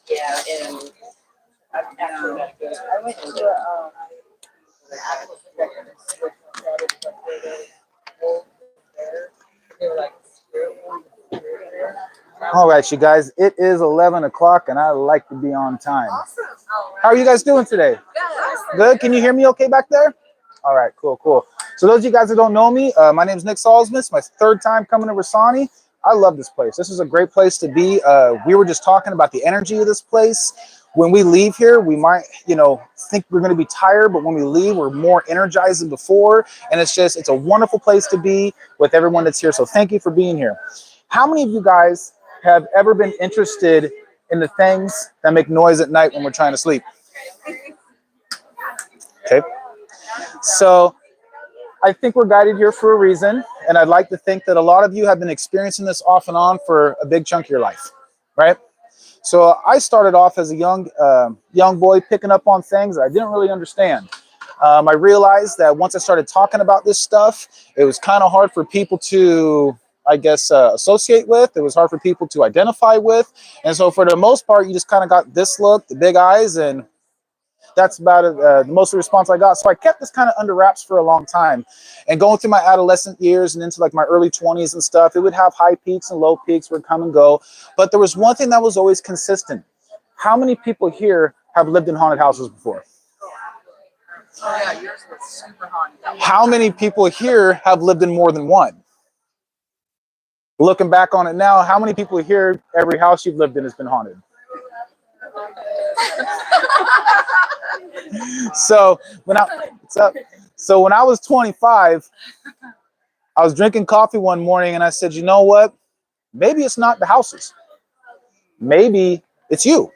Yeah, and after that, I went to All right, you guys, it is 11 o'clock and I like to be on time. Awesome. How are you guys doing today? Good. Can you hear me okay back there? All right, cool, cool. So those of you guys that don't know me, my name is Nick Salzman. It's my third time coming to Rasani. I love this place. This is a great place to be. We were just talking about the energy of this place. When we leave here, we might, think we're going to be tired, but when we leave, we're more energized than before. And it's a wonderful place to be with everyone that's here. So thank you for being here. How many of you guys have ever been interested in the things that make noise at night when we're trying to sleep? Okay. So I think we're guided here for a reason. And I'd like to think that a lot of you have been experiencing this off and on for a big chunk of your life, right? So I started off as a young boy picking up on things that I didn't really understand. I realized that once I started talking about this stuff, it was kind of hard for people to, I guess, associate with. It was hard for people to identify with. And so for the most part, you just kind of got this look, the big eyes, and that's about it, the most of the response I got. So I kept this kind of under wraps for a long time. And going through my adolescent years and into like my early 20s and stuff, it would have high peaks and low peaks, would come and go. But there was one thing that was always consistent. How many people here have lived in haunted houses before? Oh yeah, yours was super haunted. How many people here have lived in more than one? Looking back on it now, how many people here, every house you've lived in has been haunted? So when I was 25, I was drinking coffee one morning and I said, you know what? Maybe it's not the houses. Maybe it's you.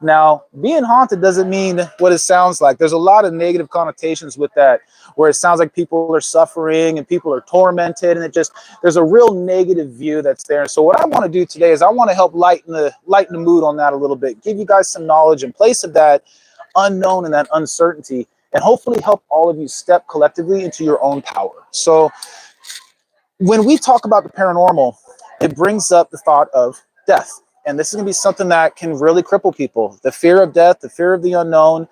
Now, being haunted doesn't mean what it sounds like. There's a lot of negative connotations with that, where it sounds like people are suffering and people are tormented, and there's a real negative view that's there. So what I want to do today is I want to help lighten the mood on that a little bit, give you guys some knowledge in place of that unknown and that uncertainty, and hopefully help all of you step collectively into your own power. So when we talk about the paranormal, it brings up the thought of death. And this is going to be something that can really cripple people. The fear of death, the fear of the unknown,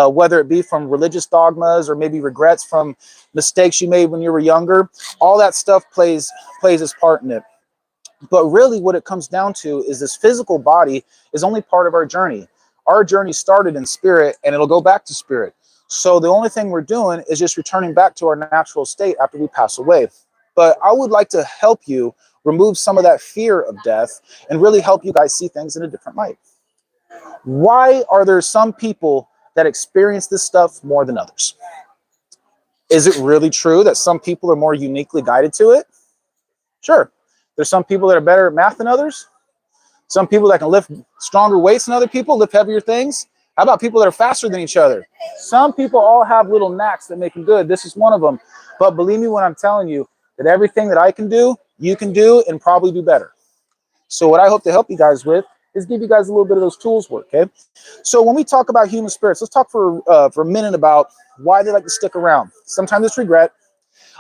whether it be from religious dogmas or maybe regrets from mistakes you made when you were younger, all that stuff plays its part in it. But really what it comes down to is this physical body is only part of our journey. Our journey started in spirit and it'll go back to spirit. So the only thing we're doing is just returning back to our natural state after we pass away. But I would like to help you remove some of that fear of death and really help you guys see things in a different light. Why are there some people that experience this stuff more than others? Is it really true that some people are more uniquely guided to it? Sure. There's some people that are better at math than others. Some people that can lift stronger weights than other people, lift heavier things. How about people that are faster than each other? Some people all have little knacks that make them good. This is one of them. But believe me when I'm telling you that everything that I can do, you can do and probably do better. So what I hope to help you guys with is give you guys a little bit of those tools work, okay? So when we talk about human spirits, let's talk for a minute about why they like to stick around. Sometimes it's regret.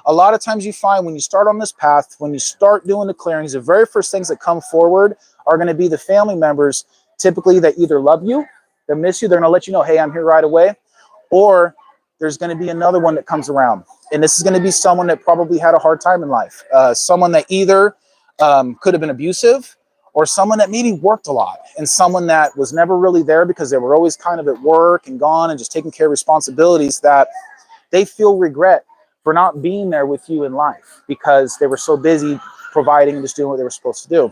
A lot of times you find when you start on this path, when you start doing the clearings, the very first things that come forward are going to be the family members, typically that either love you, they miss you, they're going to let you know, hey, I'm here right away, or there's going to be another one that comes around. And this is going to be someone that probably had a hard time in life. Someone that either could have been abusive or someone that maybe worked a lot and someone that was never really there because they were always kind of at work and gone and just taking care of responsibilities, that they feel regret for not being there with you in life because they were so busy providing and just doing what they were supposed to do.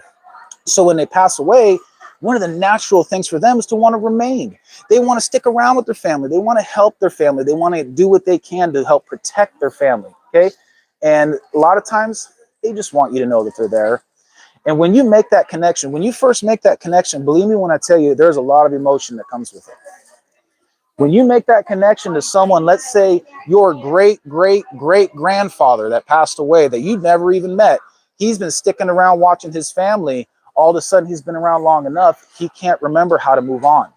So when they pass away, one of the natural things for them is to want to remain. They want to stick around with their family. They want to help their family. They want to do what they can to help protect their family, okay? And a lot of times, they just want you to know that they're there. And when you make that connection, when you first make that connection, believe me when I tell you, there's a lot of emotion that comes with it. When you make that connection to someone, let's say your great-great-great-grandfather that passed away that you've never even met, he's been sticking around watching his family. All of a sudden, he's been around long enough, he can't remember how to move on.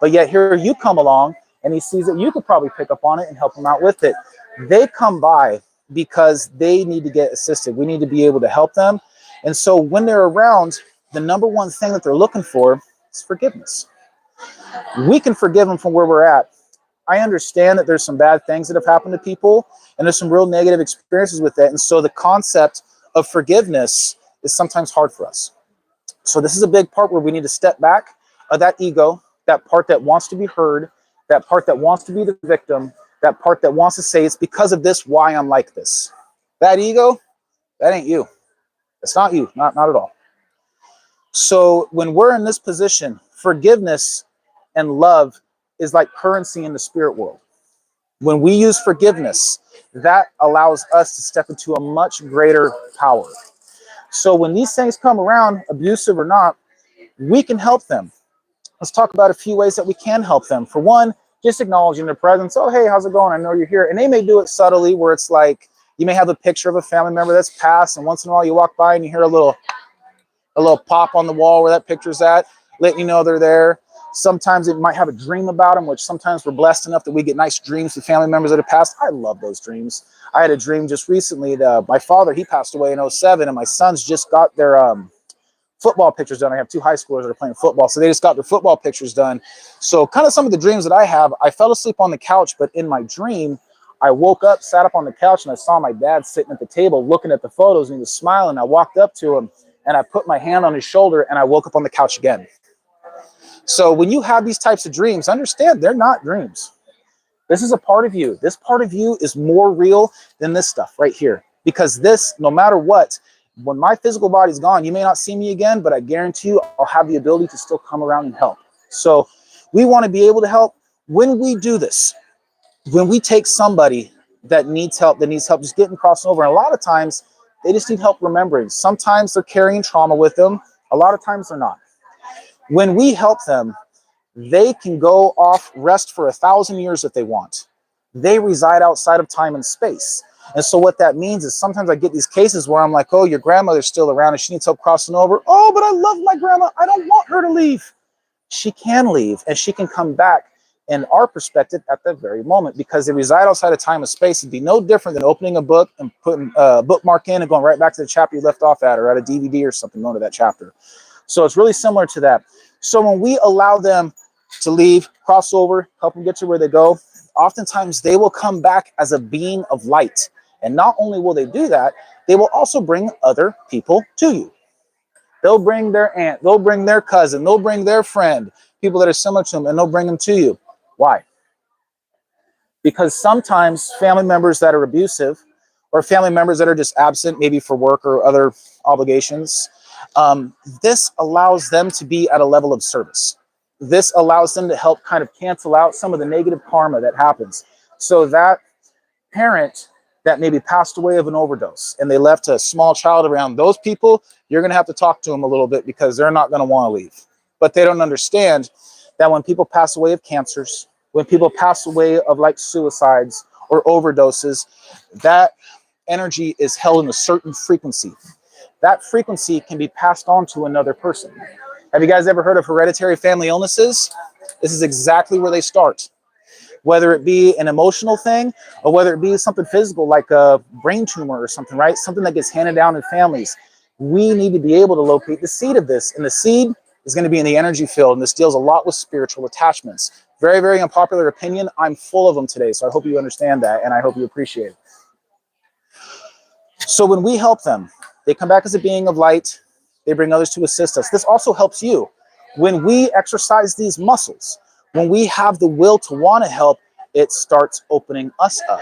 But yet here you come along and he sees that you could probably pick up on it and help him out with it. They come by because they need to get assisted. We need to be able to help them. And so when they're around, the number one thing that they're looking for is forgiveness. We can forgive them from where we're at. I understand that there's some bad things that have happened to people, and there's some real negative experiences with it. And so the concept of forgiveness is sometimes hard for us. So this is a big part where we need to step back of that ego, that part that wants to be heard, that part that wants to be the victim, that part that wants to say it's because of this why I'm like this. That ego, that ain't you. It's not you, not at all. So when we're in this position, forgiveness and love is like currency in the spirit world. When we use forgiveness, that allows us to step into a much greater power. So when these things come around, abusive or not, we can help them. Let's talk about a few ways that we can help them. For one, just acknowledging their presence. Oh, hey, how's it going? I know you're here. And they may do it subtly, where it's like you may have a picture of a family member that's passed, and once in a while you walk by and you hear a little pop on the wall where that picture's at, letting you know they're there. Sometimes it might have a dream about them, which sometimes we're blessed enough that we get nice dreams with family members that have passed. I love those dreams. I had a dream just recently that my father, he passed away in 2007, and my sons just got their football pictures done. I have 2 high schoolers that are playing football, so they just got their football pictures done. So kind of some of the dreams that I have, I fell asleep on the couch, but in my dream, I woke up, sat up on the couch, and I saw my dad sitting at the table looking at the photos, and he was smiling. I walked up to him, and I put my hand on his shoulder, and I woke up on the couch again. So when you have these types of dreams, understand they're not dreams. This is a part of you. This part of you is more real than this stuff right here. Because this, no matter what, when my physical body's gone, you may not see me again, but I guarantee you I'll have the ability to still come around and help. So we want to be able to help. When we do this, when we take somebody that needs help just getting crossing over, and a lot of times they just need help remembering. Sometimes they're carrying trauma with them. A lot of times they're not. When we help them, they can go off, rest for 1,000 years if they want. They reside outside of time and space. And so what that means is sometimes I get these cases where I'm like, oh, your grandmother's still around and she needs help crossing over. Oh, but I love my grandma. I don't want her to leave. She can leave and she can come back in our perspective at that very moment, because they reside outside of time and space. It'd be no different than opening a book and putting a bookmark in and going right back to the chapter you left off at, or at a DVD or something, going to that chapter. So it's really similar to that. So when we allow them to leave, cross over, help them get to where they go, oftentimes they will come back as a being of light. And not only will they do that, they will also bring other people to you. They'll bring their aunt, they'll bring their cousin, they'll bring their friend, people that are similar to them, and they'll bring them to you. Why? Because sometimes family members that are abusive, or family members that are just absent, maybe for work or other obligations, this allows them to be at a level of service. This allows them to help kind of cancel out some of the negative karma that happens. So that parent that maybe passed away of an overdose and they left a small child around, those people, you're going to have to talk to them a little bit, because they're not going to want to leave. But they don't understand that when people pass away of cancers, when people pass away of like suicides or overdoses, that energy is held in a certain frequency. That frequency can be passed on to another person. Have you guys ever heard of hereditary family illnesses? This is exactly where they start. Whether it be an emotional thing or whether it be something physical like a brain tumor or something, right? Something that gets handed down in families. We need to be able to locate the seed of this. And the seed is going to be in the energy field. And this deals a lot with spiritual attachments. Very, very unpopular opinion. I'm full of them today. So I hope you understand that, and I hope you appreciate it. So when we help them, they come back as a being of light. They bring others to assist us. This also helps you. When we exercise these muscles, when we have the will to want to help, it starts opening us up.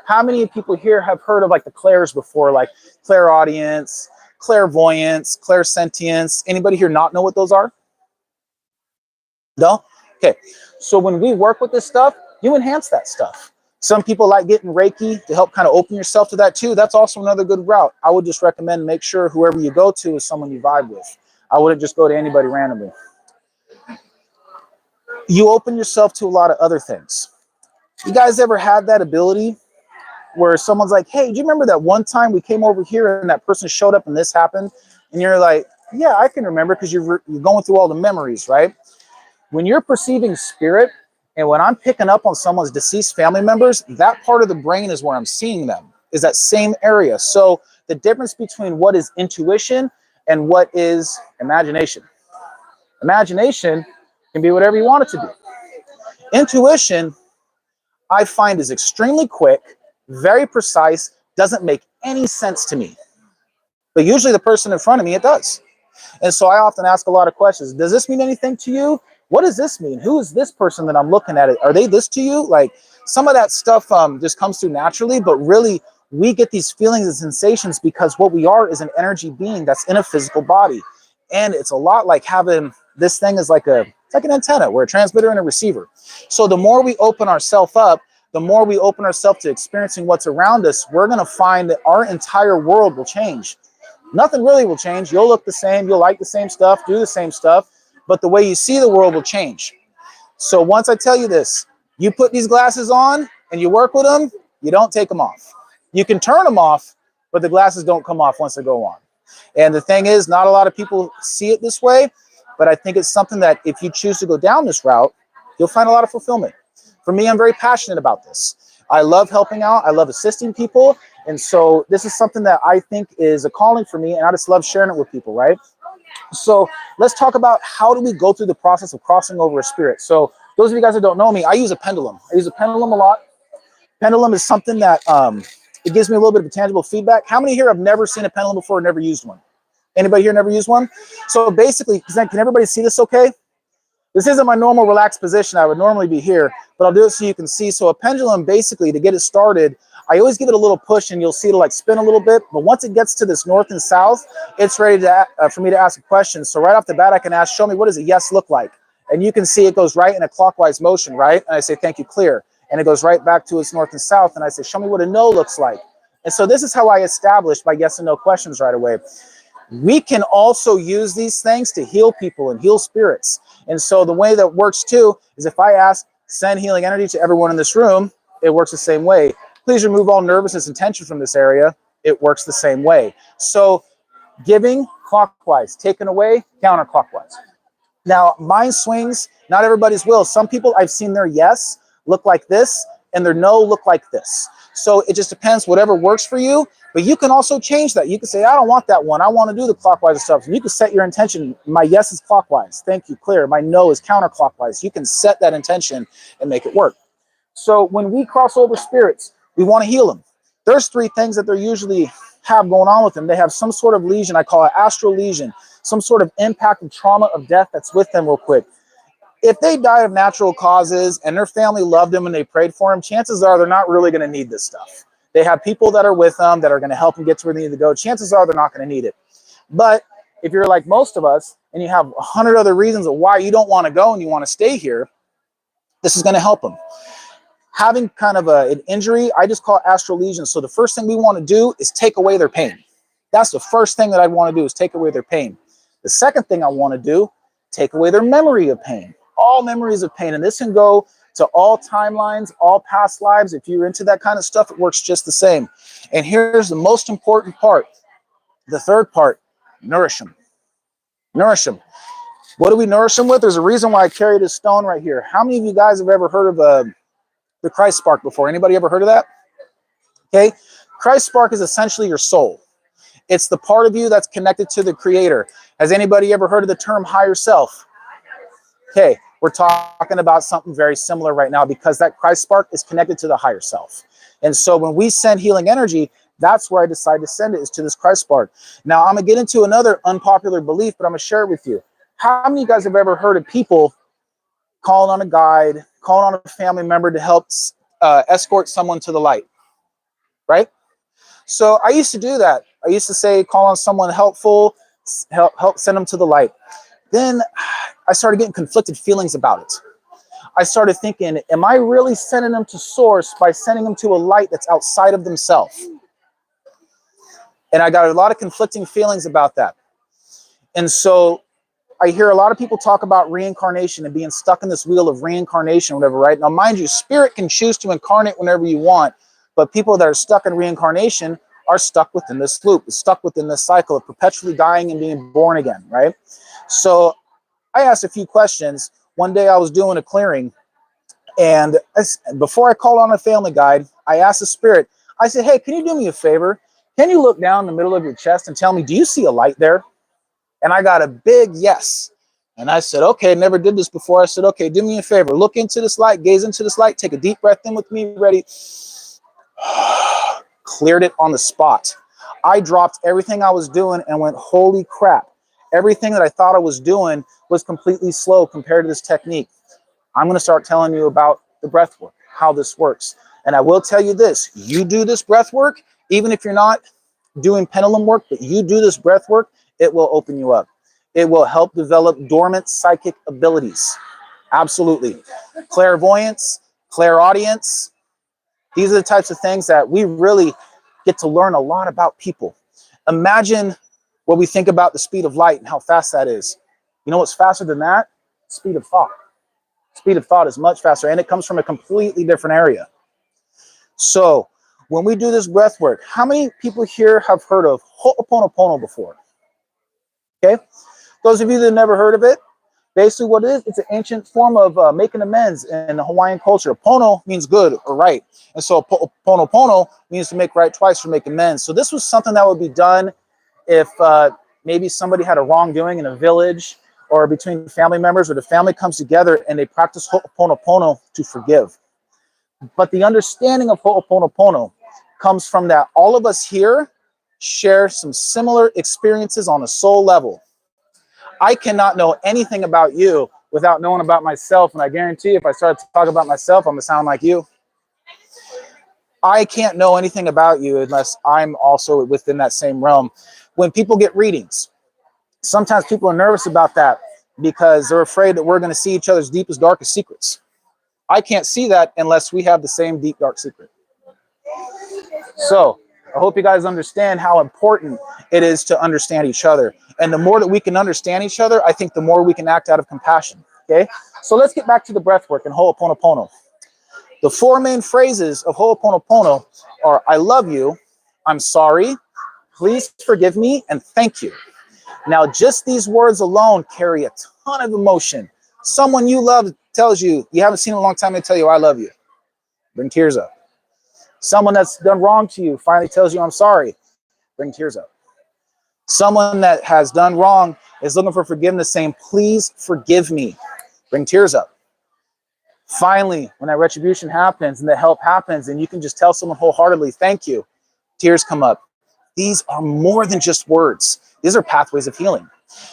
How many people here have heard of like the clairs before, like clairaudience, clairvoyance, clairsentience? Anybody here not know what those are? No? Okay. So when we work with this stuff, you enhance that stuff. Some people like getting Reiki to help kind of open yourself to that too. That's also another good route. I would just recommend make sure whoever you go to is someone you vibe with. I wouldn't just go to anybody randomly. You open yourself to a lot of other things. You guys ever had that ability where someone's like, hey, do you remember that one time we came over here and that person showed up and this happened? And you're like, yeah, I can remember, because you're going through all the memories, right? When you're perceiving spirit, and when I'm picking up on someone's deceased family members, that part of the brain is where I'm seeing them, is that same area. So the difference between what is intuition and what is imagination. Imagination can be whatever you want it to be. Intuition, I find, is extremely quick, very precise, doesn't make any sense to me. But usually the person in front of me, it does. And so I often ask a lot of questions. Does this mean anything to you? What does this mean? Who is this person that I'm looking at? Are they this to you? Like, some of that stuff just comes through naturally, but really we get these feelings and sensations because what we are is an energy being that's in a physical body. And it's a lot like having this thing is like an antenna. We're a transmitter and a receiver. So the more we open ourselves up, the more we open ourselves to experiencing what's around us, we're going to find that our entire world will change. Nothing really will change. You'll look the same. You'll like the same stuff, do the same stuff, but the way you see the world will change. So once I tell you this, you put these glasses on and you work with them, you don't take them off. You can turn them off, but the glasses don't come off once they go on. And the thing is, not a lot of people see it this way, but I think it's something that if you choose to go down this route, you'll find a lot of fulfillment. For me, I'm very passionate about this. I love helping out. I love assisting people. And so this is something that I think is a calling for me, and I just love sharing it with people, right? So let's talk about how do we go through the process of crossing over a spirit. So those of you guys that don't know me, I use a pendulum. I use a pendulum a lot. Pendulum is something that it gives me a little bit of tangible feedback. How many here have never seen a pendulum before, never used one? Anybody here never used one? So basically, can everybody see this okay? This isn't my normal relaxed position. I would normally be here, but I'll do it so you can see. So a pendulum, basically, to get it started, I always give it a little push and you'll see it like spin a little bit. But once it gets to this north and south, it's ready to for me to ask a question. So right off the bat, I can ask, show me, what does a yes look like? And you can see it goes right in a clockwise motion, right? And I say, thank you, clear. And it goes right back to its north and south. And I say, show me what a no looks like. And so this is how I establish by yes and no questions right away. We can also use these things to heal people and heal spirits. And so the way that works too is if I ask, send healing energy to everyone in this room, it works the same way. Please remove all nervousness and tension from this area. It works the same way. So giving clockwise, taken away counterclockwise. Now mine swings, not everybody's will. Some people I've seen their yes look like this and their no look like this. So it just depends, whatever works for you. But you can also change that. You can say, I don't want that one. I want to do the clockwise stuff. And you can set your intention. My yes is clockwise. Thank you, clear. My no is counterclockwise. You can set that intention and make it work. So when we cross over spirits, we want to heal them. There's three things that they usually have going on with them. They have some sort of lesion. I call it astral lesion, some sort of impact of trauma of death that's with them real quick. If they die of natural causes and their family loved them and they prayed for them, chances are they're not really going to need this stuff. They have people that are with them that are going to help them get to where they need to go. Chances are they're not going to need it. But if you're like most of us and you have 100 other reasons of why you don't want to go and you want to stay here, this is going to help them. Having kind of an injury, I just call it astral lesion. So the first thing we want to do is take away their pain. That's the first thing that I want to do is take away their pain. The second thing I want to do, take away their memory of pain. All memories of pain. And this can go to all timelines, all past lives. If you're into that kind of stuff, it works just the same. And here's the most important part. The third part, nourish them. Nourish them. What do we nourish them with? There's a reason why I carry this stone right here. How many of you guys have ever heard of the Christ spark before? Anybody ever heard of that? Okay. Christ spark is essentially your soul. It's the part of you that's connected to the creator. Has anybody ever heard of the term higher self? Okay. We're talking about something very similar right now because that Christ spark is connected to the higher self. And so when we send healing energy, that's where I decide to send it, is to this Christ spark. Now I'm going to get into another unpopular belief, but I'm going to share it with you. How many of you guys have ever heard of people calling on a guide, calling on a family member to help escort someone to the light? Right? So I used to do that. I used to say, call on someone helpful, help send them to the light. Then I started getting conflicted feelings about it. I started thinking, am I really sending them to source by sending them to a light that's outside of themselves? And I got a lot of conflicting feelings about that. And so I hear a lot of people talk about reincarnation and being stuck in this wheel of reincarnation or whatever, right? Now, mind you, spirit can choose to incarnate whenever you want, but people that are stuck in reincarnation are stuck within this loop, stuck within this cycle of perpetually dying and being born again, right? So I asked a few questions. One day I was doing a clearing, and before I called on a family guide, I asked the spirit, I said, hey, can you do me a favor? Can you look down the middle of your chest and tell me, do you see a light there? And I got a big yes. And I said, okay, never did this before. I said, okay, do me a favor. Look into this light, gaze into this light, take a deep breath in with me, ready. Cleared it on the spot. I dropped everything I was doing and went, holy crap. Everything that I thought I was doing was completely slow compared to this technique. I'm going to start telling you about the breath work, how this works. And I will tell you this, you do this breath work, even if you're not doing pendulum work, but you do this breath work, it will open you up. It will help develop dormant psychic abilities. Absolutely. Clairvoyance, clairaudience, these are the types of things that we really get to learn a lot about people. Imagine what we think about the speed of light and how fast that is. You know what's faster than that? Speed of thought. Speed of thought is much faster, and it comes from a completely different area. So when we do this breath work, how many people here have heard of Ho'oponopono before? Okay. Those of you that never heard of it, basically what it is, it's an ancient form of making amends in the Hawaiian culture. Pono means good or right. And so Pono means to make right twice or make amends. So this was something that would be done if maybe somebody had a wrongdoing in a village or between family members, or the family comes together and they practice Ho'oponopono to forgive. But the understanding of Ho'oponopono comes from that all of us here share some similar experiences on a soul level. I cannot know anything about you without knowing about myself, and I guarantee if I start to talk about myself, I'm going to sound like you. I can't know anything about you unless I'm also within that same realm. When people get readings, sometimes people are nervous about that because they're afraid that we're going to see each other's deepest, darkest secrets. I can't see that unless we have the same deep, dark secret. So I hope you guys understand how important it is to understand each other. And the more that we can understand each other, I think the more we can act out of compassion. Okay, so let's get back to the breath work and Ho'oponopono. The four main phrases of Ho'oponopono are I love you, I'm sorry, please forgive me, and thank you. Now, just these words alone carry a ton of emotion. Someone you love tells you haven't seen in a long time, they tell you I love you. Bring tears up. Someone that's done wrong to you finally tells you I'm sorry. Bring tears up. Someone that has done wrong is looking for forgiveness, saying, please forgive me. Bring tears up. Finally, when that retribution happens and the help happens and you can just tell someone wholeheartedly, thank you, tears come up. These are more than just words. These are pathways of healing.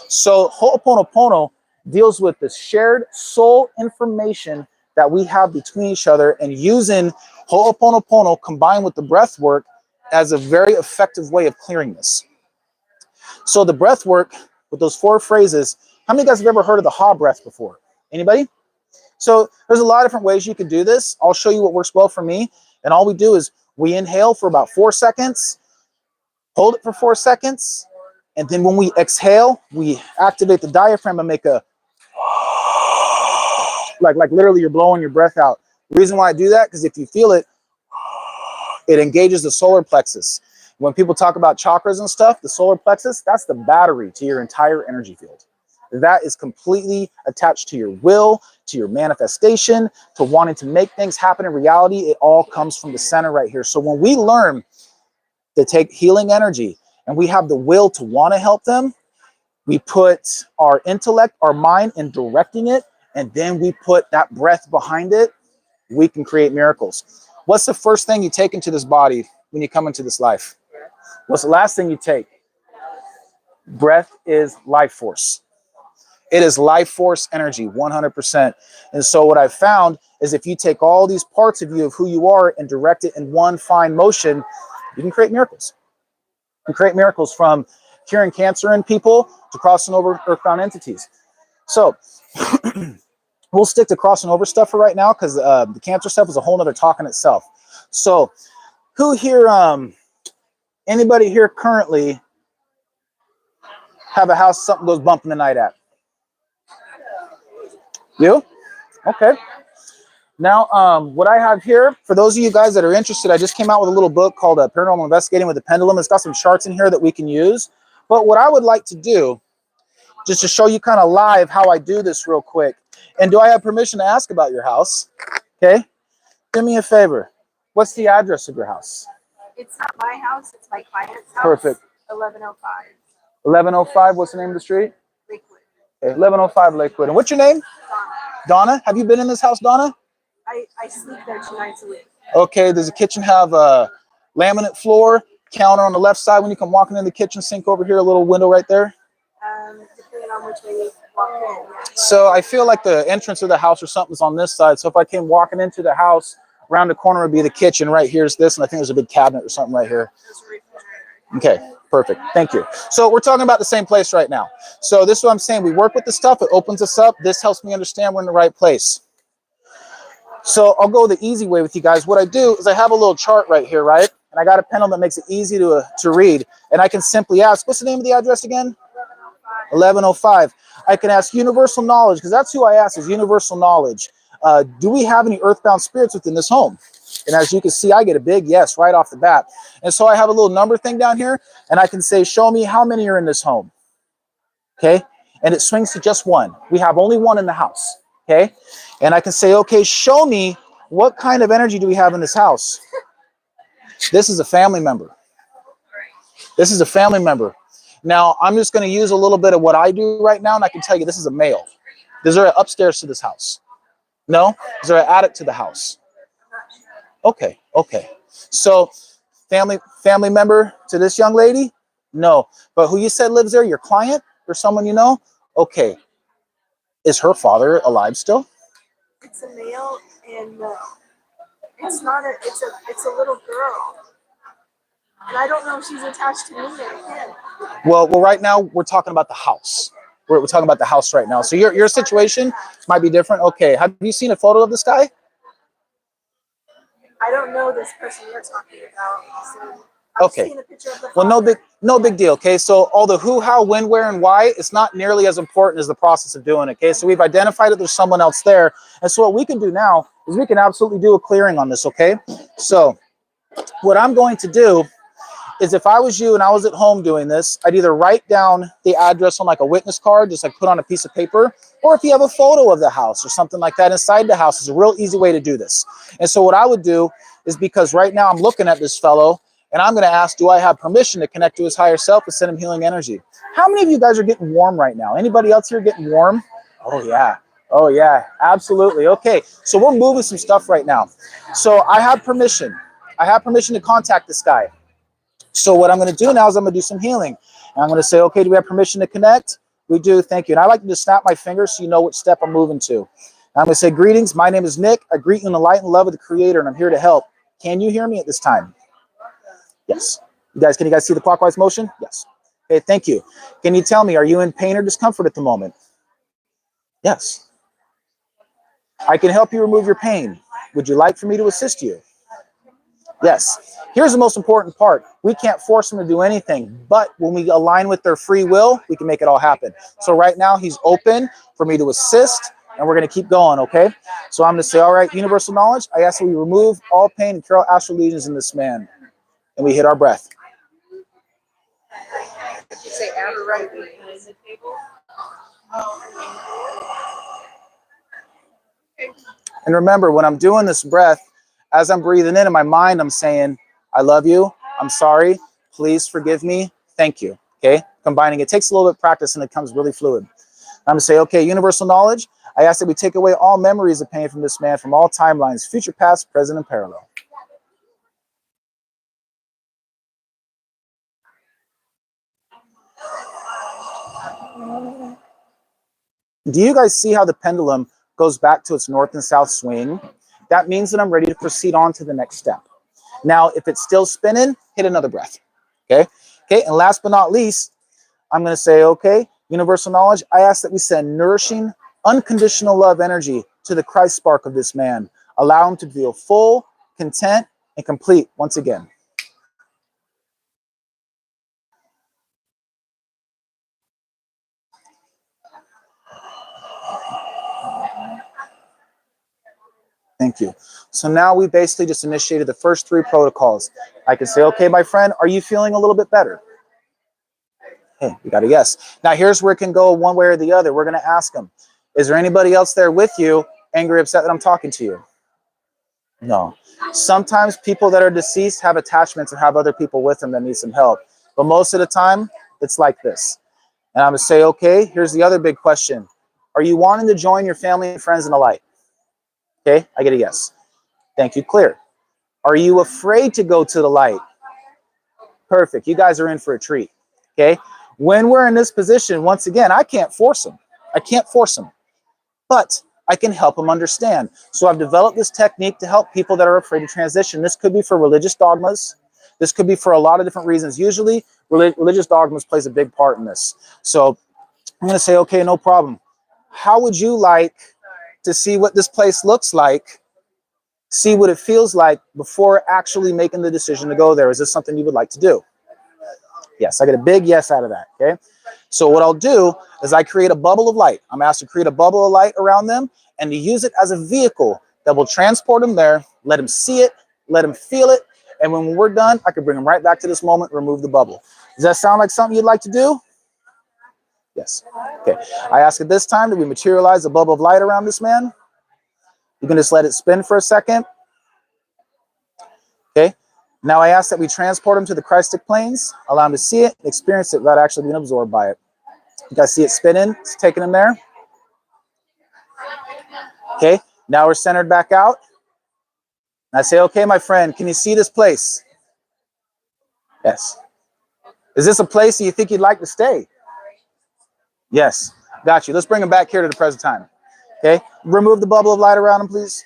So Ho'oponopono deals with the shared soul information that we have between each other, and using Ho'oponopono combined with the breath work as a very effective way of clearing this. So the breath work with those four phrases, how many of you guys have ever heard of the Ha breath before? Anybody? So there's a lot of different ways you can do this. I'll show you what works well for me. And all we do is we inhale for about 4 seconds, hold it for 4 seconds, and then when we exhale, we activate the diaphragm and make a like literally you're blowing your breath out. The reason why I do that, because if you feel it, it engages the solar plexus. When people talk about chakras and stuff, the solar plexus, that's the battery to your entire energy field. That is completely attached to your will, to your manifestation, to wanting to make things happen in reality. It all comes from the center right here. So when we learn to take healing energy and we have the will to want to help them, we put our intellect, our mind in directing it, and then we put that breath behind it, we can create miracles. What's the first thing you take into this body when you come into this life? What's the last thing you take? Breath is life force. It is life force energy, 100%. And so what I've found is if you take all these parts of you, of who you are, and direct it in one fine motion, you can create miracles. You can create miracles from curing cancer in people to crossing over earthbound entities. So we'll stick to crossing over stuff for right now because the cancer stuff is a whole nother talk in itself. So who here, anybody here currently have a house something goes bump in the night at? You? Okay. Now, what I have here, for those of you guys that are interested, I just came out with a little book called Paranormal Investigating with the Pendulum. It's got some charts in here that we can use. But what I would like to do, just to show you kind of live how I do this real quick. And do I have permission to ask about your house? Okay. Do me a favor. What's the address of your house? It's not my house, it's my client's house. Perfect. 1105. 1105, what's the name of the street? Lakewood. Okay, 1105 Lakewood. And what's your name? Donna. Have you been in this house, Donna? I sleep there 2 nights a week. Okay, does the kitchen have a laminate floor, counter on the left side when you come walking in the kitchen, sink over here, a little window right there? Depending on which way you walk in. Yeah. So I feel like the entrance of the house or something's on this side. So if I came walking into the house, around the corner would be the kitchen. Right here's this, and I think there's a big cabinet or something right here. Okay, perfect. Thank you. So we're talking about the same place right now. So this is what I'm saying. We work with the stuff. It opens us up. This helps me understand we're in the right place. So I'll go the easy way with you guys. What I do is I have a little chart right here, right? And I got a pendulum that makes it easy to read. And I can simply ask, what's the name of the address again? 1105. I can ask universal knowledge, because that's who I ask, is universal knowledge. Do we have any earthbound spirits within this home? And as you can see, I get a big yes right off the bat. And so I have a little number thing down here, and I can say, show me how many are in this home. Okay? And it swings to just one. We have only one in the house. Okay? And I can say, okay, show me what kind of energy do we have in this house? This is a family member. This is a family member. Now, I'm just going to use a little bit of what I do right now, and I can tell you this is a male. Is there an upstairs to this house? No? Is there an attic to the house? Okay, okay. So, family member to this young lady? No. But who you said lives there, your client or someone you know? Okay. Is her father alive still? It's a male, and it's not a. It's a little girl, and I don't know if she's attached to me or him. Well, right now we're talking about the house. We're talking about the house right now. So your situation might be different. Okay. Have you seen a photo of this guy? I don't know this person you're talking about. So Okay. seen a picture of the Well, father. no big deal. Okay. So all the who, how, when, where, and why, it's not nearly as important as the process of doing it. Okay. So we've identified that there's someone else there. And so what we can do now is we can absolutely do a clearing on this. Okay. So what I'm going to do is, if I was you and I was at home doing this, I'd either write down the address on like a witness card, just like put on a piece of paper, or if you have a photo of the house or something like that inside the house, is a real easy way to do this. And so what I would do is, because right now I'm looking at this fellow and I'm going to ask, do I have permission to connect to his higher self and send him healing energy? How many of you guys are getting warm right now? Anybody else here getting warm? Oh yeah. Oh yeah, absolutely. Okay. So we're moving some stuff right now. So I have permission. I have permission to contact this guy. So what I'm going to do now is I'm going to do some healing. And I'm going to say, okay, do we have permission to connect? We do. Thank you. And I like to just snap my fingers so you know which step I'm moving to. And I'm going to say, greetings. My name is Nick. I greet you in the light and love of the Creator, and I'm here to help. Can you hear me at this time? Yes. Can you guys see the clockwise motion? Yes. Okay, thank you. Can you tell me, are you in pain or discomfort at the moment? Yes. I can help you remove your pain. Would you like for me to assist you? Yes. Here's the most important part. We can't force them to do anything, but when we align with their free will, we can make it all happen. So right now he's open for me to assist, and we're going to keep going, okay? So I'm going to say, all right, universal knowledge, I ask that we remove all pain and cure all astral lesions in this man. And we hit our breath. Did you say after right behind the table? And remember, when I'm doing this breath, as I'm breathing in my mind, I'm saying, I love you. I'm sorry. Please forgive me. Thank you. Okay. Combining it takes a little bit of practice and it comes really fluid. I'm going to say, okay, universal knowledge. I ask that we take away all memories of pain from this man from all timelines, future, past, present, and parallel. Do you guys see how the pendulum goes back to its north and south swing? That means that I'm ready to proceed on to the next step. Now, if it's still spinning, hit another breath. Okay. Okay. And last but not least, I'm going to say, okay, universal knowledge. I ask that we send nourishing, unconditional love energy to the Christ spark of this man. Allow him to feel full, content, and complete once again. Thank you. So now we basically just initiated the first 3 protocols. I can say, okay, my friend, are you feeling a little bit better? Hey, we got a yes. Now here's where it can go one way or the other. We're going to ask them, is there anybody else there with you, angry, upset that I'm talking to you? No. Sometimes people that are deceased have attachments and have other people with them that need some help. But most of the time, it's like this. And I'm going to say, okay, here's the other big question. Are you wanting to join your family and friends in the light? Okay, I get a yes. Thank you, clear. Are you afraid to go to the light? Perfect. You guys are in for a treat. Okay, when we're in this position, once again, I can't force them. I can't force them, but I can help them understand. So I've developed this technique to help people that are afraid to transition. This could be for religious dogmas. This could be for a lot of different reasons. Usually, religious dogmas plays a big part in this. So I'm going to say, okay, no problem. How would you like to see what this place looks like, see what it feels like before actually making the decision to go there? Is this something you would like to do? Yes, I get a big yes out of that, okay? So what I'll do is I create a bubble of light. I'm asked to create a bubble of light around them and to use it as a vehicle that will transport them there, let them see it, let them feel it, and when we're done, I can bring them right back to this moment, remove the bubble. Does that sound like something you'd like to do? Yes. Okay. I ask at this time that we materialize a bubble of light around this man. You can just let it spin for a second. Okay. Now I ask that we transport him to the Christic planes, allow him to see it, experience it without actually being absorbed by it. You guys see it spinning? It's taking him there. Okay. Now we're centered back out. And I say, okay, my friend, can you see this place? Yes. Is this a place that you think you'd like to stay? Yes. Got you. Let's bring him back here to the present time. Okay. Remove the bubble of light around him, please.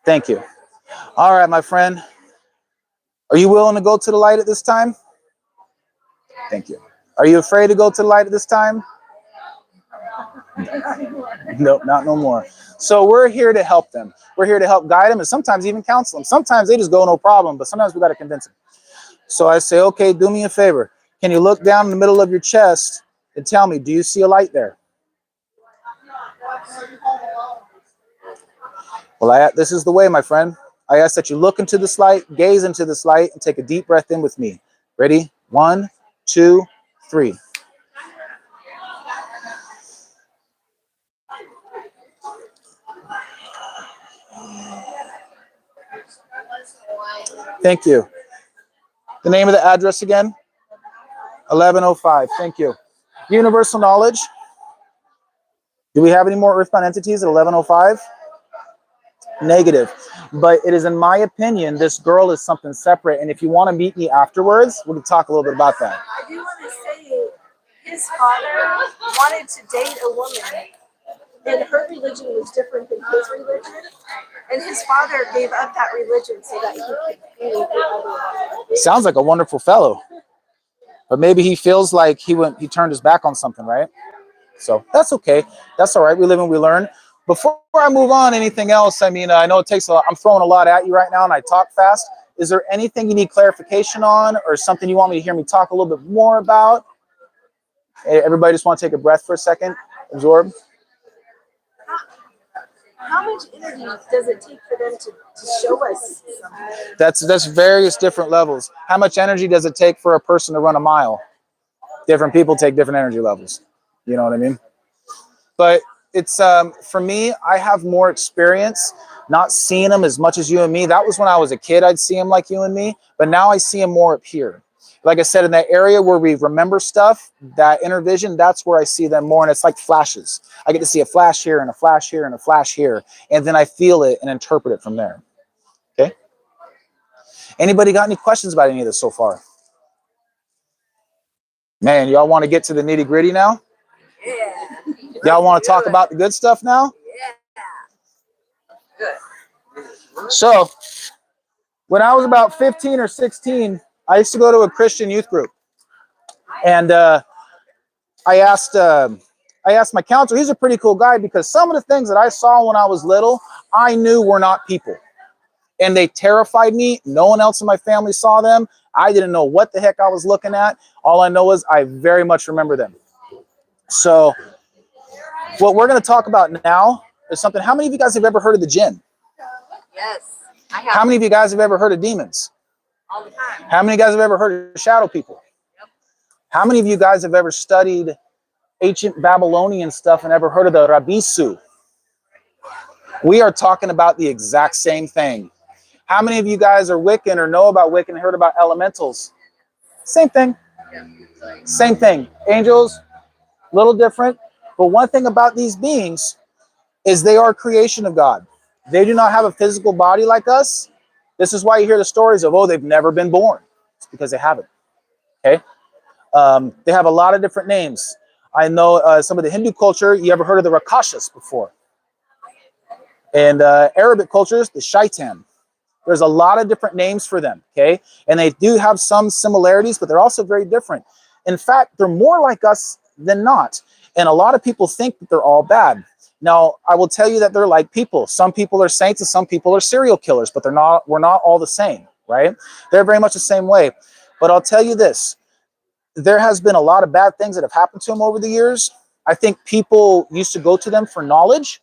Thank you. All right, my friend. Are you willing to go to the light at this time? Thank you. Are you afraid to go to the light at this time? Nope, not no more. So we're here to help them. We're here to help guide them and sometimes even counsel them. Sometimes they just go no problem, but sometimes we got to convince them. So I say, okay, do me a favor. Can you look down in the middle of your chest and tell me, do you see a light there? Well, this is the way, my friend. I ask that you look into this light, gaze into this light, and take a deep breath in with me. Ready? 1, 2, 3. Thank you. The name of the address again? 1105. Thank you. Universal knowledge. Do we have any more earthbound entities at 1105? Negative. But it is, in my opinion, this girl is something separate. And if you want to meet me afterwards, we can talk a little bit about that. I do want to say his father wanted to date a woman, and her religion was different than his religion. And his father gave up that religion so that he could be with the other one. Sounds like a wonderful fellow. But maybe he feels like he turned his back on something, right? So that's okay. That's all right. We live and we learn. Before I move on, anything else? I mean, I know it takes a lot. I'm throwing a lot at you right now and I talk fast. Is there anything you need clarification on or something you want me to hear me talk a little bit more about? Everybody just want to take a breath for a second, absorb. How much energy does it take for them to show us something? That's various different levels. How much energy does it take for a person to run a mile? Different people take different energy levels. You know what I mean? But it's for me, I have more experience not seeing them as much as you and me. That was when I was a kid, I'd see them like you and me, but now I see them more up here. Like I said, in that area where we remember stuff, that inner vision, that's where I see them more. And it's like flashes. I get to see a flash here and a flash here and a flash here. And then I feel it and interpret it from there. Okay. Anybody got any questions about any of this so far? Man, y'all want to get to the nitty gritty now? Yeah. Y'all want to talk about the good stuff now? Yeah. Good. So, when I was about 15 or 16, I used to go to a Christian youth group. And I asked my counselor, he's a pretty cool guy, because some of the things that I saw when I was little, I knew were not people. And they terrified me. No one else in my family saw them. I didn't know what the heck I was looking at. All I know is I very much remember them. So what we're going to talk about now is something. How many of you guys have ever heard of the jinn? Yes, I have. How many of you guys have ever heard of demons? All the time. How many of you guys have ever heard of shadow people? Yep. How many of you guys have ever studied ancient Babylonian stuff and ever heard of the Rabisu? We are talking about the exact same thing. How many of you guys are Wiccan or know about Wiccan and heard about elementals? Same thing. Same thing. Angels, a little different. But one thing about these beings is they are a creation of God. They do not have a physical body like us. This is why you hear the stories of, oh, they've never been born. It's because they haven't. Okay? They have a lot of different names. I know some of the Hindu culture, you ever heard of the Rakshas before? And Arabic cultures, the Shaitan. There's a lot of different names for them, okay? And they do have some similarities, but they're also very different. In fact, they're more like us than not. And a lot of people think that they're all bad. Now, I will tell you that they're like people. Some people are saints and some people are serial killers, but they're not. We're not all the same, right? They're very much the same way. But I'll tell you this. There has been a lot of bad things that have happened to them over the years. I think people used to go to them for knowledge.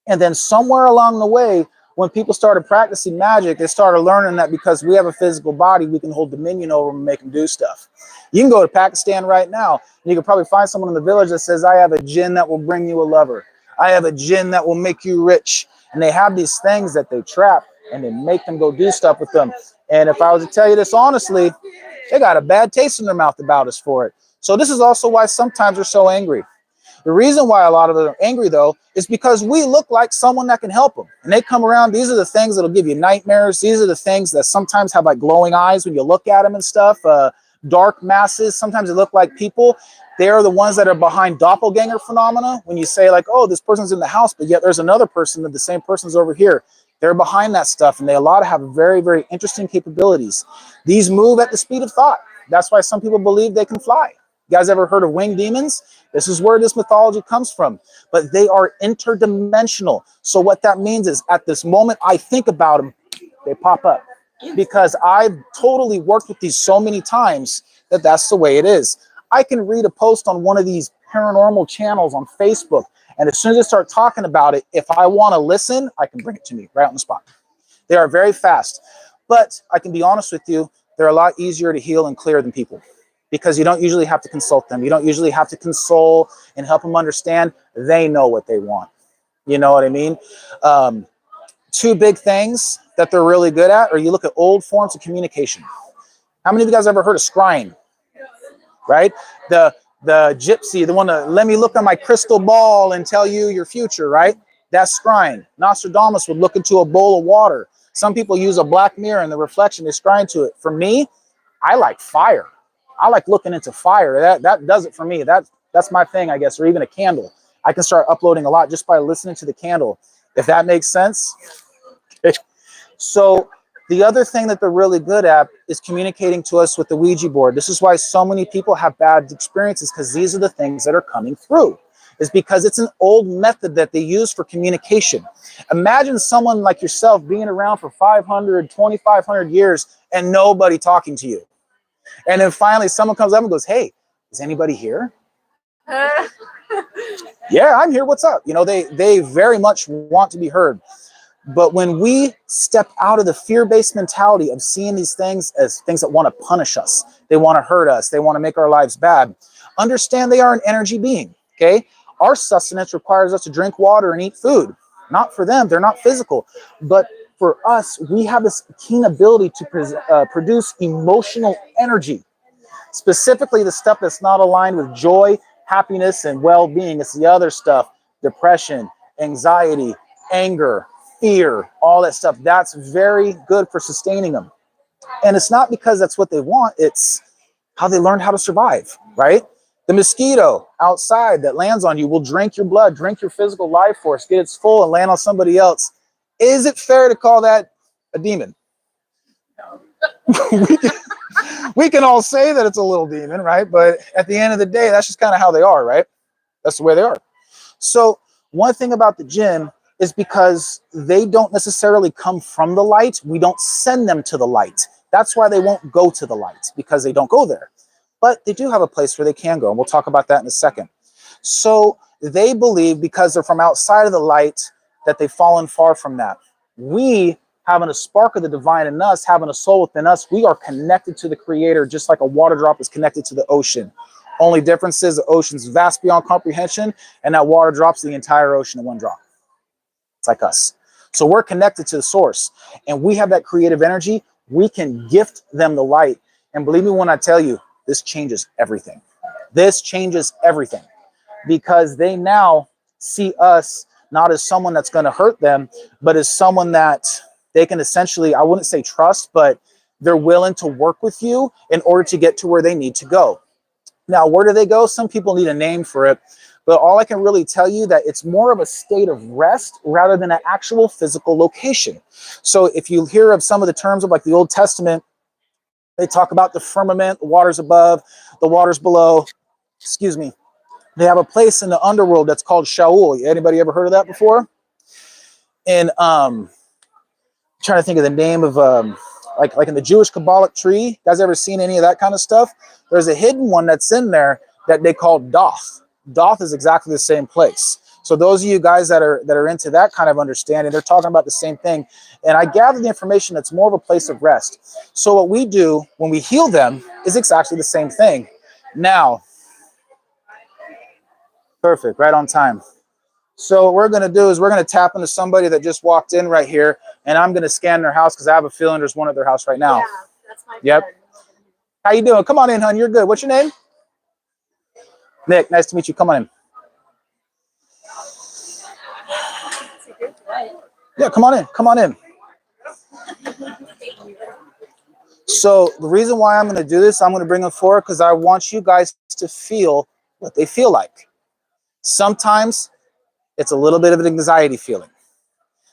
And then somewhere along the way, when people started practicing magic, they started learning that because we have a physical body, we can hold dominion over them and make them do stuff. You can go to Pakistan right now, and you can probably find someone in the village that says, I have a jinn that will bring you a lover. I have a jinn that will make you rich. And they have these things that they trap, and they make them go do stuff with them. And if I was to tell you this honestly, they got a bad taste in their mouth about us for it. So this is also why sometimes we're so angry. The reason why a lot of them are angry, though, is because we look like someone that can help them. And they come around. These are the things that'll give you nightmares. These are the things that sometimes have like glowing eyes when you look at them and stuff. Dark masses. Sometimes they look like people. They are the ones that are behind doppelganger phenomena. When you say like, oh, this person's in the house, but yet there's another person that the same person's over here. They're behind that stuff. And they a lot have very, very interesting capabilities. These move at the speed of thought. That's why some people believe they can fly. You guys ever heard of winged demons? This is where this mythology comes from. But they are interdimensional. So what that means is at this moment I think about them, they pop up. Because I've totally worked with these so many times that that's the way it is. I can read a post on one of these paranormal channels on Facebook, and as soon as I start talking about it, if I want to listen, I can bring it to me right on the spot. They are very fast. But I can be honest with you, they're a lot easier to heal and clear than people. Because you don't usually have to consult them. You don't usually have to console and help them understand. They know what they want. You know what I mean? Two big things that they're really good at, or you look at old forms of communication. How many of you guys ever heard of scrying? Right? The gypsy, the one that let me look at my crystal ball and tell you your future, right? That's scrying. Nostradamus would look into a bowl of water. Some people use a black mirror and the reflection, they scry into it. For me, I like fire. I like looking into fire. That does it for me. That's my thing, I guess, or even a candle. I can start uploading a lot just by listening to the candle, if that makes sense. Okay. So the other thing that they're really good at is communicating to us with the Ouija board. This is why so many people have bad experiences, because these are the things that are coming through. Is because it's an old method that they use for communication. Imagine someone like yourself being around for 500, 2,500 years and nobody talking to you. And then finally someone comes up and goes, hey, is anybody here? Yeah, I'm here. What's up? You know, they very much want to be heard. But when we step out of the fear-based mentality of seeing these things as things that want to punish us, they want to hurt us, they want to make our lives bad, understand they are an energy being, okay? Our sustenance requires us to drink water and eat food. Not for them, they're not physical. But for us, we have this keen ability to produce emotional energy. Specifically, the stuff that's not aligned with joy, happiness, and well-being. It's the other stuff, depression, anxiety, anger, fear, all that stuff. That's very good for sustaining them. And it's not because that's what they want. It's how they learned how to survive, right? The mosquito outside that lands on you will drink your blood, drink your physical life force, get its full and land on somebody else. Is it fair to call that a demon? we can all say that it's a little demon, right? But at the end of the day, that's just kind of how they are, right? That's the way they are. So one thing about the jinn is because they don't necessarily come from the light, we don't send them to the light. That's why they won't go to the light, because they don't go there. But they do have a place where they can go, and we'll talk about that in a second. So they believe because they're from outside of the light that they've fallen far from that. We, having a spark of the divine in us, having a soul within us, we are connected to the Creator just like a water drop is connected to the ocean. Only difference is the ocean's vast beyond comprehension, and that water drops the entire ocean in one drop. It's like us. So we're connected to the source, and we have that creative energy. We can gift them the light. And believe me when I tell you, this changes everything. This changes everything because they now see us not as someone that's going to hurt them, but as someone that they can essentially, I wouldn't say trust, but they're willing to work with you in order to get to where they need to go. Now, where do they go? Some people need a name for it, but all I can really tell you that it's more of a state of rest rather than an actual physical location. So if you hear of some of the terms of like the Old Testament, they talk about the firmament, the waters above, the waters below. Excuse me. They have a place in the underworld that's called Shaul. Anybody ever heard of that before? And trying to think of the name of like in the Jewish Kabbalic tree. You guys ever seen any of that kind of stuff? There's a hidden one that's in there that they call Doth. Doth is exactly the same place. So those of you guys that are into that kind of understanding, they're talking about the same thing. And I gather the information that's more of a place of rest. So what we do when we heal them is exactly the same thing. Now, perfect, right on time. So what we're going to do is we're going to tap into somebody that just walked in right here, and I'm going to scan their house because I have a feeling there's one at their house right now. Yeah, that's my Yep. friend. How you doing? Come on in, hon. You're good. What's your name? Nick. Nice to meet you. Come on in. Yeah, come on in. Come on in. So the reason why I'm going to do this, I'm going to bring them forward because I want you guys to feel what they feel like. Sometimes it's a little bit of an anxiety feeling.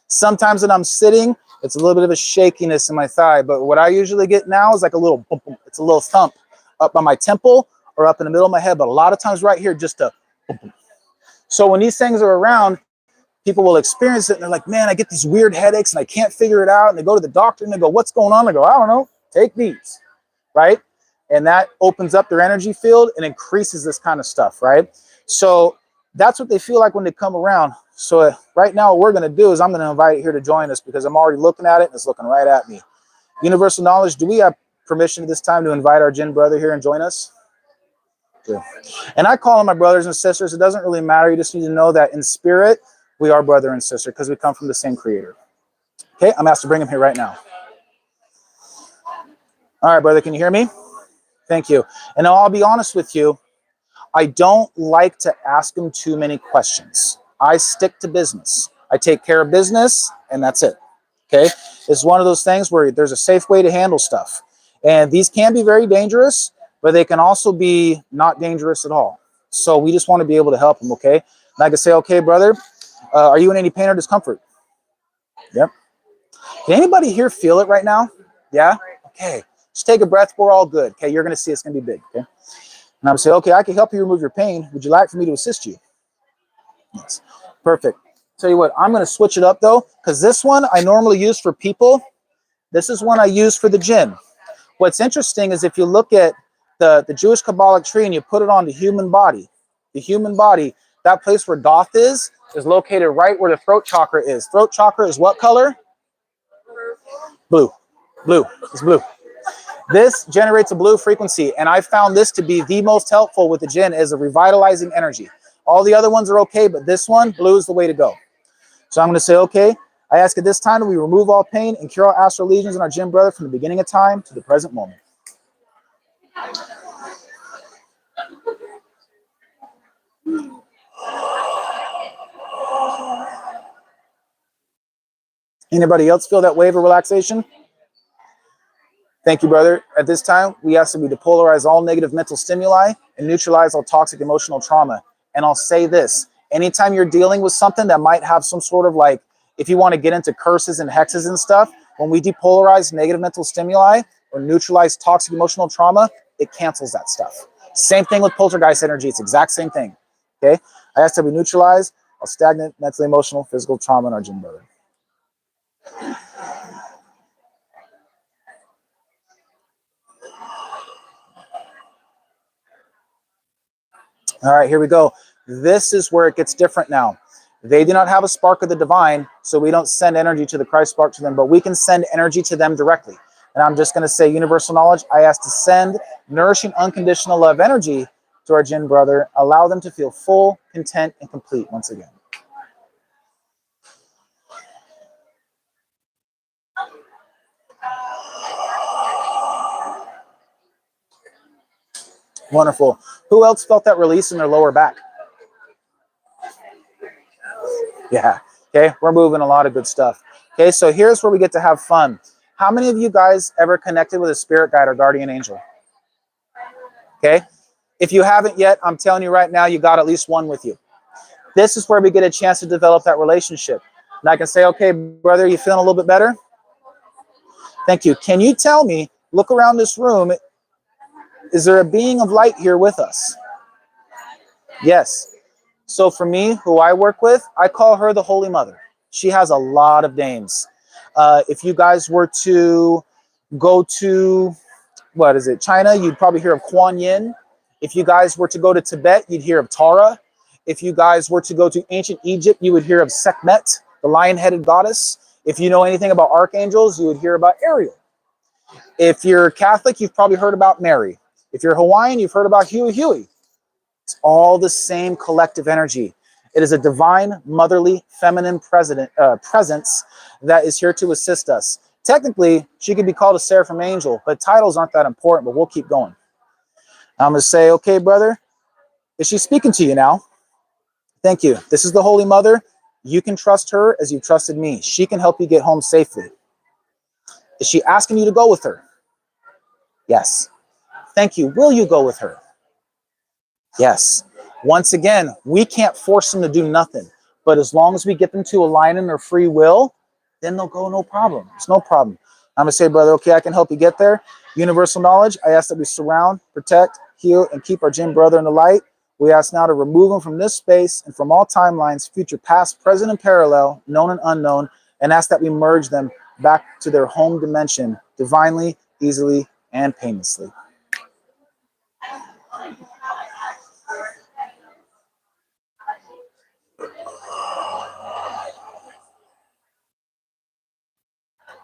Sometimes when I'm sitting, it's a little bit of a shakiness in my thigh. But what I usually get now is like a little boom, boom. It's a little thump up by my temple or up in the middle of my head. But a lot of times right here, just a boom, boom. So when these things are around, people will experience it and they're like, man, I get these weird headaches and I can't figure it out. And they go to the doctor and they go, what's going on? I go, I don't know. Take these, right? And that opens up their energy field and increases this kind of stuff, right? So that's what they feel like when they come around. So right now what we're going to do is I'm going to invite you here to join us because I'm already looking at it and it's looking right at me. Universal Knowledge, do we have permission at this time to invite our Jinn brother here and join us? Good. And I call them my brothers and sisters. It doesn't really matter. You just need to know that in spirit, we are brother and sister because we come from the same creator. Okay, I'm asked to bring him here right now. All right, brother, can you hear me? Thank you. And I'll be honest with you, I don't like to ask them too many questions. I stick to business. I take care of business, and that's it. Okay? It's one of those things where there's a safe way to handle stuff. And these can be very dangerous, but they can also be not dangerous at all. So we just want to be able to help them, okay? And I can say, okay, brother, are you in any pain or discomfort? Yep. Can anybody here feel it right now? Yeah? Okay. Just take a breath. We're all good. Okay, you're going to see it's going to be big. Okay? And I'm going to say, okay, I can help you remove your pain. Would you like for me to assist you? Yes. Perfect. Tell you what, I'm going to switch it up though, because this one I normally use for people. This is one I use for the jinn. What's interesting is if you look at the Jewish Kabbalic tree and you put it on the human body, that place where Doth is located right where the throat chakra is. Throat chakra is what color? Blue. Blue. It's blue. This generates a blue frequency, and I found this to be the most helpful with the jinn as a revitalizing energy. All the other ones are okay, but this one, blue, is the way to go. So I'm going to say, okay, I ask at this time that we remove all pain and cure all astral lesions in our jinn brother from the beginning of time to the present moment. Anybody else feel that wave of relaxation? Thank you, brother. At this time, we ask that we depolarize all negative mental stimuli and neutralize all toxic emotional trauma. And I'll say this, anytime you're dealing with something that might have some sort of like, if you want to get into curses and hexes and stuff, when we depolarize negative mental stimuli or neutralize toxic emotional trauma, it cancels that stuff. Same thing with poltergeist energy. It's the exact same thing. Okay? I ask that we neutralize all stagnant, mentally, emotional, physical trauma in our jinn brother. All right, here we go. This is where it gets different now. They do not have a spark of the divine, so we don't send energy to the Christ spark to them, but we can send energy to them directly. And I'm just going to say universal knowledge. I ask to send nourishing, unconditional love energy to our jinn brother. Allow them to feel full, content, and complete once again. Wonderful. Who else felt that release in their lower back? Yeah. Okay, we're moving a lot of good stuff. Okay, so here's where we get to have fun. How many of you guys ever connected with a spirit guide or guardian angel? Okay, if you haven't yet, I'm telling you right now, you got at least one with you. This is where we get a chance to develop that relationship. And I can say, okay, brother, you feeling a little bit better? Thank you. Can you tell me, look around this room, is there a being of light here with us? Yes. So for me, who I work with, I call her the Holy Mother. She has a lot of names. If you guys were to go to, what is it, China, you'd probably hear of Kuan Yin. If you guys were to go to Tibet, you'd hear of Tara. If you guys were to go to ancient Egypt, you would hear of Sekhmet, the lion-headed goddess. If you know anything about archangels, you would hear about Ariel. If you're Catholic, you've probably heard about Mary. If you're Hawaiian, you've heard about Huey. It's all the same collective energy. It is a divine, motherly, feminine presence that is here to assist us. Technically, she could be called a seraphim angel, but titles aren't that important, but we'll keep going. I'm going to say, okay, brother, is she speaking to you now? Thank you. This is the Holy Mother. You can trust her as you trusted me. She can help you get home safely. Is she asking you to go with her? Yes. Thank you. Will you go with her? Yes. Once again, we can't force them to do nothing. But as long as we get them to align in their free will, then they'll go, no problem. It's no problem. I'm going to say, brother, okay, I can help you get there. Universal knowledge, I ask that we surround, protect, heal, and keep our Jinn brother in the light. We ask now to remove him from this space and from all timelines, future, past, present, and parallel, known and unknown, and ask that we merge them back to their home dimension, divinely, easily, and painlessly.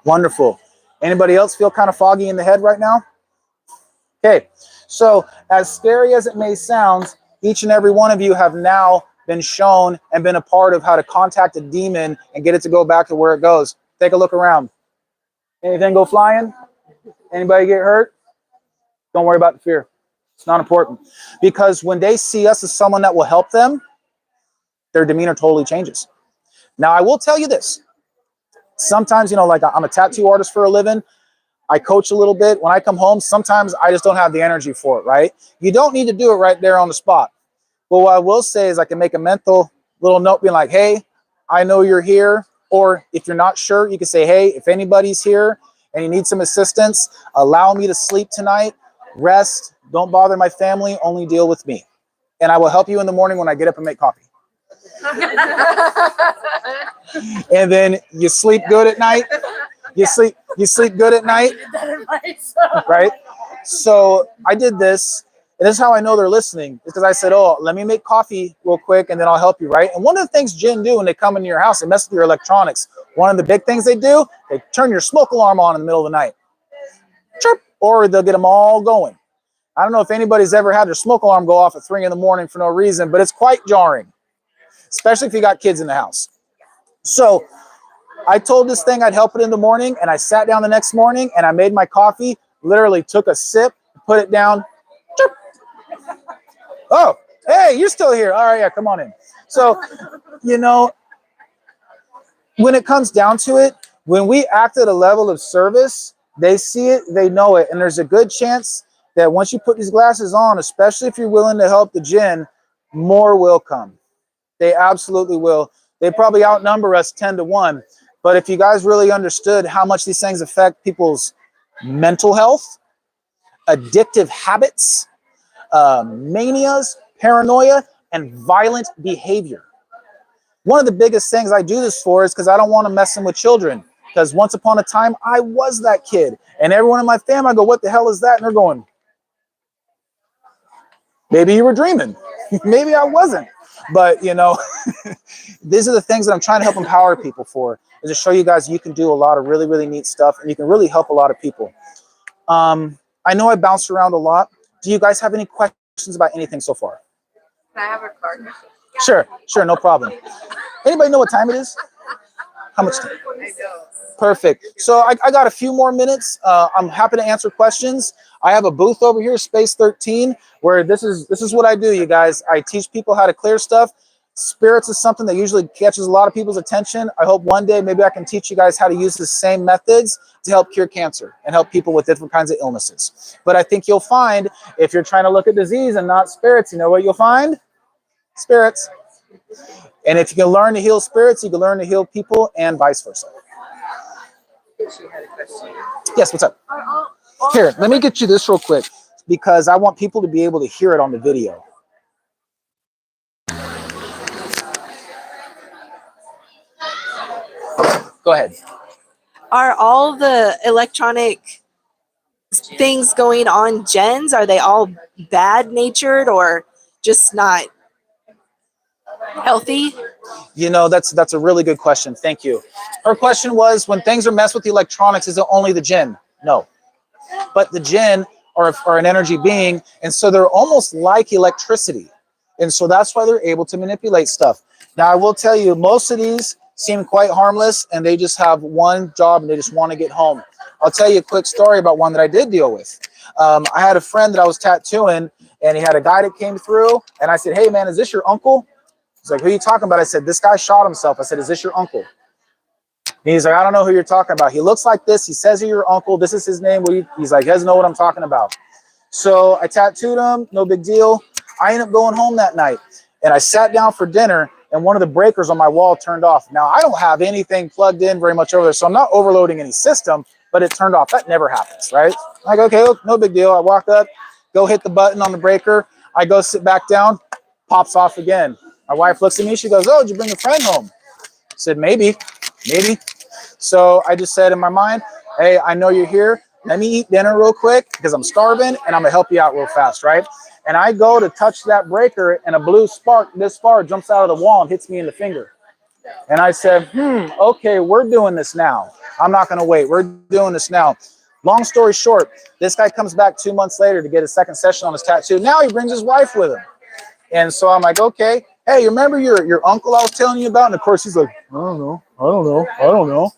Wonderful. Anybody else feel kind of foggy in the head right now? Okay, so as scary as it may sound, each and every one of you have now been shown and been a part of how to contact a demon and get it to go back to where it goes. Take a look around. Anything go flying? Anybody get hurt? Don't worry about the fear. It's not important. Because when they see us as someone that will help them, their demeanor totally changes. Now, I will tell you this. Sometimes, like I'm a tattoo artist for a living. I coach a little bit. When I come home, sometimes I just don't have the energy for it, right? You don't need to do it right there on the spot. But what I will say is I can make a mental little note being like, hey, I know you're here. Or if you're not sure, you can say, hey, if anybody's here and you need some assistance, allow me to sleep tonight, rest, don't bother my family, only deal with me. And I will help you in the morning when I get up and make coffee. And then you sleep good at night. You sleep good at night. Right? So I did this. And this is how I know they're listening. It's because I said, oh, let me make coffee real quick and then I'll help you, right? And one of the things Jinn do when they come into your house, they mess with your electronics. One of the big things they do, they turn your smoke alarm on in the middle of the night. Chirp, or they'll get them all going. I don't know if anybody's ever had their smoke alarm go off at 3 in the morning for no reason, but it's quite jarring, especially if you got kids in the house. So I told this thing I'd help it in the morning, and I sat down the next morning and I made my coffee, literally took a sip, put it down. Chirp. Oh, hey, you're still here. All right, yeah, come on in. So, when it comes down to it, when we act at a level of service, they see it, they know it. And there's a good chance that once you put these glasses on, especially if you're willing to help the Jinn, more will come. They absolutely will. They probably outnumber us 10-1. But if you guys really understood how much these things affect people's mental health, addictive habits, manias, paranoia, and violent behavior. One of the biggest things I do this for is because I don't want to mess with children. Because once upon a time, I was that kid. And everyone in my family, I go, what the hell is that? And they're going, maybe you were dreaming. Maybe I wasn't. But, these are the things that I'm trying to help empower people for, is to show you guys you can do a lot of really, really neat stuff. And you can really help a lot of people. I know I bounced around a lot. Do you guys have any questions about anything so far? Can I have a card? Sure, no problem. Anybody know what time it is? How much time? I don't. Perfect. So I got a few more minutes. I'm happy to answer questions. I have a booth over here, Space 13, where this is what I do, you guys. I teach people how to clear stuff. Spirits is something that usually catches a lot of people's attention. I hope one day maybe I can teach you guys how to use the same methods to help cure cancer and help people with different kinds of illnesses. But I think you'll find, if you're trying to look at disease and not spirits, you know what you'll find? Spirits. And if you can learn to heal spirits, you can learn to heal people, and vice versa. Yes, what's up? Here, let me get you this real quick because I want people to be able to hear it on the video. Go ahead. Are all the electronic things going on gens? Are they all bad natured or just not healthy? You know, that's a really good question. Thank you. Her question was, when things are messed with the electronics, is it only the jinn? No. But the jinn are an energy being, and so they're almost like electricity. And so that's why they're able to manipulate stuff. Now, I will tell you, most of these seem quite harmless, and they just have one job, and they just want to get home. I'll tell you a quick story about one that I did deal with. I had a friend that I was tattooing, and he had a guy that came through, and I said, hey, man, is this your uncle? He's like, who are you talking about? I said, this guy shot himself. I said, is this your uncle? And he's like, I don't know who you're talking about. He looks like this. He says you're your uncle. This is his name. He's like, he doesn't know what I'm talking about. So I tattooed him. No big deal. I ended up going home that night, and I sat down for dinner, and one of the breakers on my wall turned off. Now, I don't have anything plugged in very much over there, so I'm not overloading any system, but it turned off. That never happens, right? I'm like, okay, no big deal. I walk up, go hit the button on the breaker. I go sit back down, pops off again. My wife looks at me. She goes, oh, did you bring a friend home? I said, maybe. So I just said in my mind, hey, I know you're here. Let me eat dinner real quick because I'm starving, and I'm going to help you out real fast, right? And I go to touch that breaker, and a blue spark this far jumps out of the wall and hits me in the finger. And I said, okay, we're doing this now. I'm not going to wait. We're doing this now. Long story short, this guy comes back 2 months later to get a second session on his tattoo. Now he brings his wife with him. And so I'm like, okay, hey, you remember your uncle I was telling you about? And of course he's like, I don't know.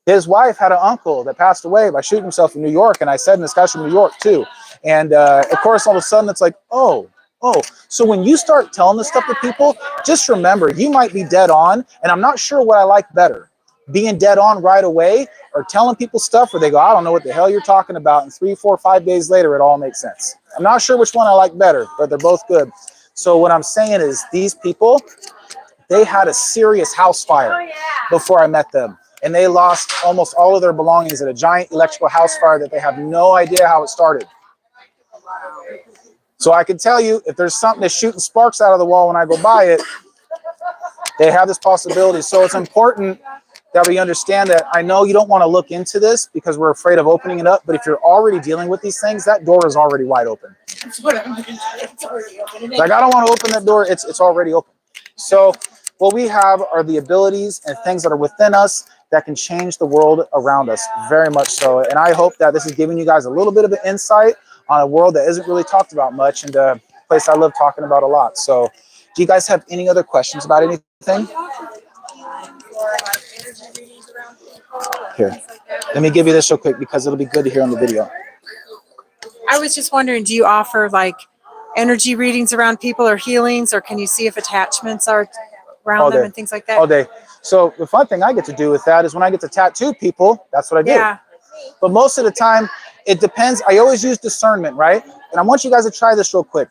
His wife had an uncle that passed away by shooting himself in New York. And I said, and this guy's from New York too. And of course, all of a sudden it's like, oh. So when you start telling this stuff to people, just remember, you might be dead on. And I'm not sure what I like better, being dead on right away or telling people stuff where they go, I don't know what the hell you're talking about. And 3, 4, 5 days later, it all makes sense. I'm not sure which one I like better, but they're both good. So what I'm saying is these people, they had a serious house fire before I met them. And they lost almost all of their belongings at a giant electrical house fire that they have no idea how it started. So I can tell you, if there's something that's shooting sparks out of the wall when I go by it, they have this possibility. So it's important that we understand that. I know you don't want to look into this because we're afraid of opening it up, but if you're already dealing with these things, that door is already wide open. It's already open. Like, I don't want to open that door. It's already open. So what we have are the abilities and things that are within us that can change the world around us, very much so. And I hope that this is giving you guys a little bit of an insight on a world that isn't really talked about much, and a place I love talking about a lot. So do you guys have any other questions about anything? Here, let me give you this real quick because it'll be good to hear on the video. I was just wondering, do you offer like energy readings around people or healings, or can you see if attachments are around them and things like that? All day. So the fun thing I get to do with that is when I get to tattoo people, that's what I do. Yeah. But most of the time, it depends. I always use discernment, right? And I want you guys to try this real quick.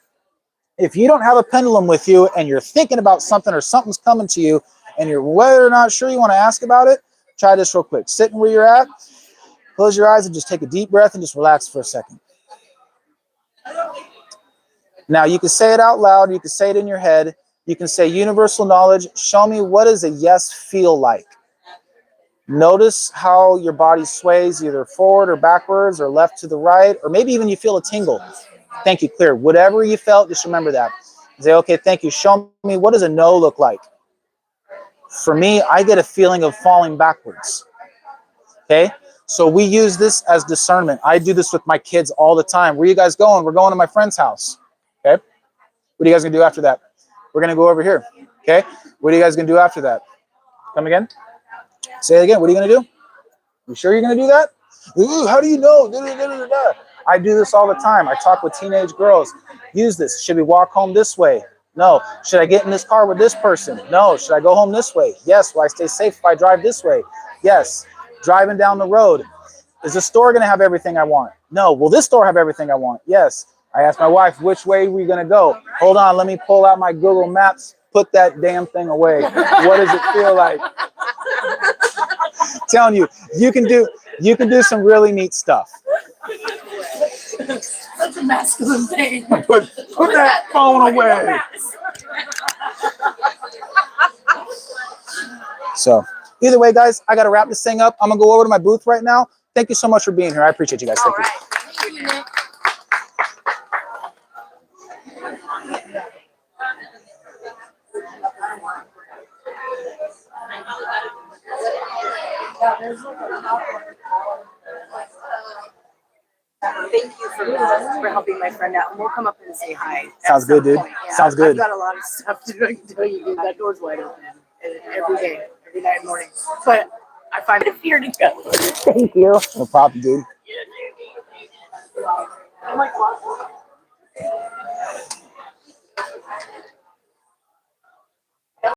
If you don't have a pendulum with you and you're thinking about something or something's coming to you and you're whether or not sure you want to ask about it, try this real quick. Sitting where you're at, close your eyes and just take a deep breath and just relax for a second. Now, you can say it out loud. You can say it in your head. You can say, universal knowledge, show me what does a yes feel like. Notice how your body sways either forward or backwards or left to the right, or maybe even you feel a tingle. Thank you, clear. Whatever you felt, just remember that. Say, okay, thank you. Show me, what does a no look like? For me, I get a feeling of falling backwards. Okay? So we use this as discernment. I do this with my kids all the time. Where are you guys going? We're going to my friend's house. Okay? What are you guys going to do after that? We're going to go over here. Okay? What are you guys going to do after that? Come again? Say it again. What are you going to do? You sure you're gonna do that? Ooh, how do you know? Da, da, da, da, da. I do this all the time. I talk with teenage girls. Use this. Should we walk home this way? No. Should I get in this car with this person? No. Should I go home this way? Yes. Will I stay safe if I drive this way? Yes. Driving down the road. Is the store going to have everything I want? No. Will this store have everything I want? Yes. I asked my wife, which way are we going to go? Hold on. Let me pull out my Google Maps. Put that damn thing away. What does it feel like? Telling you, you can do some really neat stuff. That's a masculine thing. Put that phone away. So either way, guys, I got to wrap this thing up. I'm going to go over to my booth right now. Thank you so much for being here. I appreciate you guys. Thank you. Thank you, Nick. Thank you for helping my friend out. And we'll come up and say hi. Sounds good, dude. Yeah, Sounds good. I've got a lot of stuff to do. I can tell you, dude. That door's wide open every day, every night and morning. But I find it fear to go. Thank you. No problem, dude. I'm like, what?